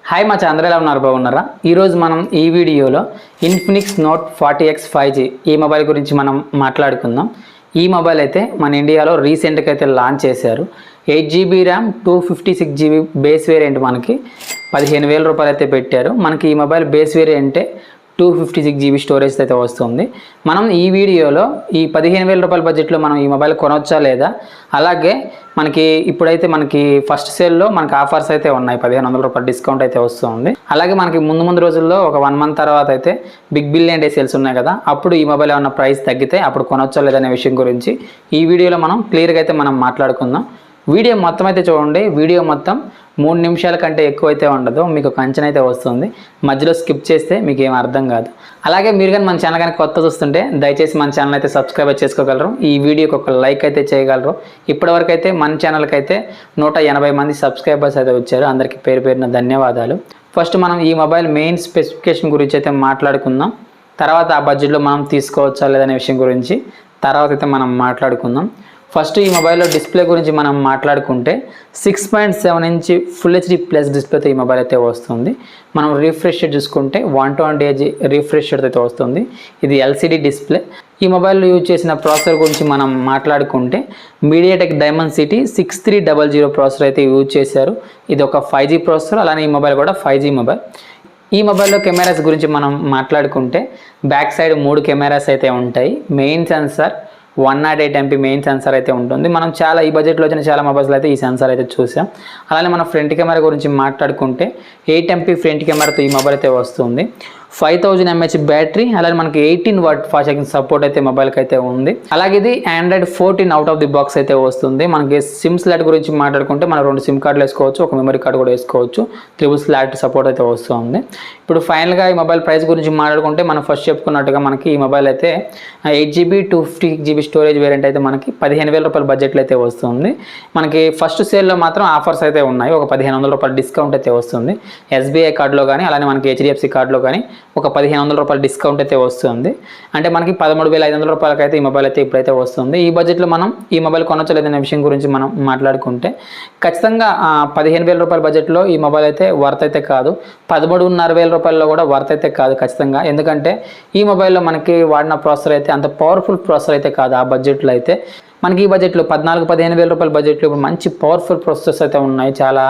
Hi మా అందరూ ఎలా ఉన్నారు, బాగున్నారా? ఈరోజు మనం ఈ వీడియోలో ఇన్ఫినిక్స్ నోట్ 40X 5G ఈ మొబైల్ గురించి మనం మాట్లాడుకుందాం. ఈ మొబైల్ అయితే మన ఇండియాలో రీసెంట్గా అయితే లాంచ్ చేశారు. 8GB RAM 256GB base variant మనకి 15,000 రూపాయలు అయితే పెట్టారు. మనకి ఈ మొబైల్ బేస్ వేరియంటే 256GB స్టోరేజ్ అయితే వస్తుంది. మనం ఈ వీడియోలో ఈ 15,000 రూపాయల బడ్జెట్లో మనం ఈ మొబైల్ కొనవచ్చా లేదా, అలాగే మనకి ఇప్పుడైతే మనకి ఫస్ట్ సేల్లో మనకి ఆఫర్స్ అయితే ఉన్నాయి, 1,500 రూపాయల డిస్కౌంట్ అయితే వస్తుంది. అలాగే మనకి ముందు రోజుల్లో ఒక 1 మంత్ తర్వాత అయితే బిగ్ బిలియన్ డే సేల్స్ ఉన్నాయి కదా, అప్పుడు ఈ మొబైల్ ఏమన్నా ప్రైస్ తగ్గితే అప్పుడు కొనవచ్చా లేదనే విషయం గురించి ఈ వీడియోలో మనం క్లియర్గా అయితే మనం మాట్లాడుకుందాం. వీడియో మొత్తం అయితే చూడండి. వీడియో మొత్తం 3 నిమిషాల కంటే ఎక్కువ అయితే ఉండదు, మీకు ఒక అంచనా అయితే వస్తుంది. మధ్యలో స్కిప్ చేస్తే మీకు ఏం అర్థం కాదు. అలాగే మీరు కానీ మన ఛానల్ కానీ కొత్త చూస్తుంటే దయచేసి మన ఛానల్ అయితే సబ్స్క్రైబ్ చేసుకోగలరు, ఈ వీడియోకి ఒక లైక్ అయితే చేయగలరు. ఇప్పటివరకు అయితే మన ఛానల్కి అయితే 180 మంది సబ్స్క్రైబర్స్ అయితే వచ్చారు. అందరికీ పేరు పేరున ధన్యవాదాలు. ఫస్ట్ మనం ఈ మొబైల్ మెయిన్ స్పెసిఫికేషన్ గురించి అయితే మాట్లాడుకుందాం. తర్వాత ఆ బడ్జెట్లో మనం తీసుకోవచ్చా లేదనే విషయం గురించి తర్వాత అయితే మనం మాట్లాడుకుందాం. ఫస్ట్ ఈ మొబైల్లో డిస్ప్లే గురించి మనం మాట్లాడుకుంటే 6.7 ఇంచ్ ఫుల్ హెచ్డి ప్లస్ డిస్ప్లేతో ఈ మొబైల్ అయితే వస్తుంది. మనం రిఫ్రెష్ చూసుకుంటే 120Hz రిఫ్రెష్ అయితే వస్తుంది. ఇది ఎల్సిడి డిస్ప్లే. ఈ మొబైల్లో యూజ్ చేసిన ప్రాసెసర్ గురించి మనం మాట్లాడుకుంటే మీడియాటెక్ డైమెన్సిటీ 6300 ప్రాసెసర్ అయితే యూజ్ చేశారు. ఇది ఒక 5G ప్రాసెసర్. అలానే ఈ మొబైల్ కూడా 5G మొబైల్. ఈ మొబైల్లో కెమెరాస్ గురించి మనం మాట్లాడుకుంటే బ్యాక్ సైడ్ 3 కెమెరాస్ అయితే ఉంటాయి. Main censor 108 MP main censor అయితే ఉంటుంది. మనం చాలా ఈ బడ్జెట్లో వచ్చిన చాలా మొబైల్స్లో అయితే ఈ సెన్సార్ అయితే చూసాం. అలానే మన ఫ్రంట్ కెమెరా గురించి మాట్లాడుకుంటే 8 MP ఫ్రంట్ కెమెరాతో ఈ మొబైల్ అయితే వస్తుంది. 5000 mAh బ్యాటరీ. అలాగే మనకి 18 వాట్ ఫాస్ట్ ఛార్జింగ్ సపోర్ట్ అయితే మొబైల్కి అయితే ఉంది. అలాగే ఇది Android 14 out of the box అయితే వస్తుంది. మనకి సిమ్ స్లాట్ గురించి మాట్లాడుకుంటే మనం 2 సిమ్ కార్డులు వేసుకోవచ్చు, ఒక మెమరీ కార్డు కూడా వేసుకోవచ్చు. 3 స్లాట్ సపోర్ట్ అయితే వస్తుంది. ఇప్పుడు ఫైనల్గా ఈ మొబైల్ ప్రైస్ గురించి మాట్లాడుకుంటే మనం ఫస్ట్ చెప్పుకున్నట్టుగా మనకి ఈ మొబైల్ అయితే 8GB 256GB స్టోరేజ్ వేరియంట్ అయితే మనకి 15,000 రూపాయల బడ్జెట్లో అయితే వస్తుంది. మనకి ఫస్ట్ సేల్లో మాత్రం ఆఫర్స్ అయితే ఉన్నాయి. ఒక 1,500 రూపాయల డిస్కౌంట్ అయితే వస్తుంది. SBI కార్డులో కానీ అలానే మనకి HDFC కార్డులో కానీ ఒక 1,500 రూపాయల డిస్కౌంట్ అయితే వస్తుంది. అంటే మనకి 13,500 రూపాయలకి అయితే ఈ మొబైల్ అయితే ఇప్పుడైతే వస్తుంది. ఈ బడ్జెట్లో మనం ఈ మొబైల్ కొనొచ్చా లేదనే విషయం గురించి మనం మాట్లాడుకుంటే ఖచ్చితంగా 15,000 రూపాయల బడ్జెట్లో ఈ మొబైల్ అయితే వర్త్ అయితే కాదు. 13,500 రూపాయల్లో కూడా వర్త్ అయితే కాదు ఖచ్చితంగా. ఎందుకంటే ఈ మొబైల్లో మనకి వాడిన ప్రాసెసర్ అయితే అంత పవర్ఫుల్ ప్రాసెసర్ అయితే కాదు. ఆ బడ్జెట్లో అయితే మనకి ఈ బడ్జెట్లో 14,000-15,000 రూపాయల బడ్జెట్లో ఇప్పుడు మంచి పవర్ఫుల్ ప్రాసెసర్స్ అయితే ఉన్నాయి. చాలా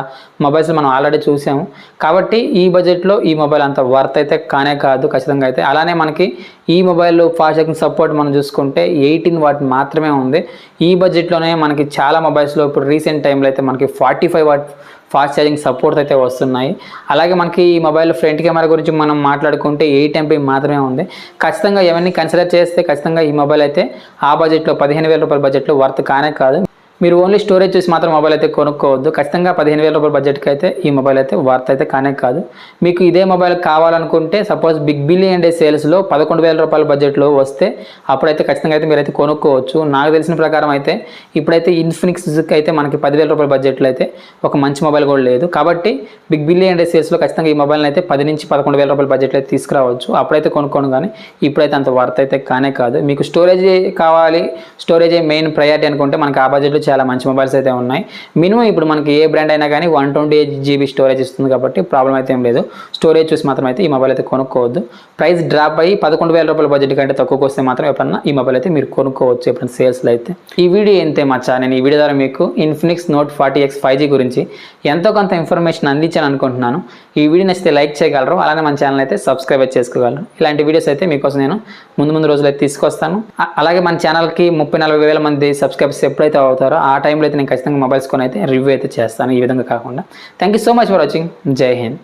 మొబైల్స్ మనం ఆల్రెడీ చూసాము. కాబట్టి ఈ బడ్జెట్లో ఈ మొబైల్ అంత వర్త్ అయితే కానే కాదు ఖచ్చితంగా అయితే. అలానే మనకి ఈ మొబైల్లో ఫాస్ట్ ఛార్జింగ్ సపోర్ట్ మనం చూసుకుంటే 18 వాట్ మాత్రమే ఉంది. ఈ బడ్జెట్లోనే మనకి చాలా మొబైల్స్లో ఇప్పుడు రీసెంట్ టైంలో అయితే మనకి 45 వాట్ ఫాస్ట్ ఛార్జింగ్ సపోర్ట్ అయితే వస్తున్నాయి. అలాగే మనకి ఈ మొబైల్ ఫ్రంట్ కెమెరా గురించి మనం మాట్లాడుకుంటే 8 MP మాత్రమే ఉంది. ఖచ్చితంగా ఇవన్నీ కన్సిడర్ చేస్తే ఖచ్చితంగా ఈ మొబైల్ అయితే ఆ బడ్జెట్లో 15,000 రూపాయల బడ్జెట్లో వర్త్ కానే కాదు. మీరు ఓన్లీ స్టోరేజ్ చూసి మాత్రం మొబైల్ అయితే కొనుక్కోవద్దు. ఖచ్చితంగా 15,000 రూపాయల బడ్జెట్కి అయితే ఈ మొబైల్ అయితే వర్త్ అయితే కానే కాదు. మీకు ఇదే మొబైల్ కావాలనుకుంటే సపోజ్ బిగ్ బిలియన్ డే సేల్స్లో 11,000 రూపాయల బడ్జెట్లో వస్తే అప్పుడైతే ఖచ్చితంగా అయితే మీరైతే కొనుక్కోవచ్చు. నాకు తెలిసిన ప్రకారం అయితే ఇప్పుడైతే ఇన్ఫినిక్స్ అయితే మనకి 10,000 రూపాయల బడ్జెట్లో అయితే ఒక మంచి మొబైల్ కూడా లేదు. కాబట్టి బిగ్ బిలియన్ డే సేల్స్లో ఖచ్చితంగా ఈ మొబైల్ని అయితే 10,000 నుంచి 11,000 రూపాయల బడ్జెట్లో అయితే తీసుకురావచ్చు. అప్పుడైతే కొనుక్కోను, కానీ ఇప్పుడైతే అంత వర్త్ అయితే కానే కాదు. మీకు స్టోరేజ్ కావాలి, స్టోరేజ్ మెయిన్ ప్రయారిటీ అనుకుంటే మనకి ఆ బడ్జెట్లో చాలా మంచి మొబైల్స్ అయితే ఉన్నాయి. మినిమం ఇప్పుడు మనకి ఏ బ్రాండ్ అయినా కానీ 128GB స్టోరేజ్ ఇస్తుంది కాబట్టి ప్రాబ్లం అయితే ఏం లేదు. స్టోరేజ్ చూసి మాత్రం అయితే ఈ మొబైల్ అయితే కొనుక్కోవద్దు. ప్రైస్ డ్రాప్ అయ్యి 11,000 రూపాయల బడ్జెట్ కంటే తక్కువకి వస్తే మాత్రం ఎప్పుడన్నా ఈ మొబైల్ అయితే మీరు కొనుక్కోవచ్చు ఎప్పుడైనా సేల్స్లో అయితే. ఈ వీడియో ఎంతే మచ్చా. నేను ఈ వీడియో ద్వారా మీకు ఇన్ఫినిక్స్ నోట్ 40X 5G గురించి ఎంతో కొంత ఇన్ఫర్మేషన్ అందించాను అనుకుంటున్నాను. ఈ వీడియో నచ్చితే లైక్ చేయగలరు, అలానే మన ఛానల్ అయితే సబ్స్క్రైబ్ చేసుకోగలరు. ఇలాంటి వీడియోస్ అయితే మీకోసం నేను ముందు రోజులు అయితే తీసుకొస్తాను. అలాగే మన ఛానల్కి 30-40 వేల మంది సబ్స్క్రైబర్స్ ఎప్పుడైతే అవుతారో ఆ టైంలో అయితే నేను ఖచ్చితంగా మొబైల్స్ కొని అయితే రివ్యూ అయితే చేస్తాను, ఈ విధంగా కాకుండా. Thank you so much for watching. జై హింద్.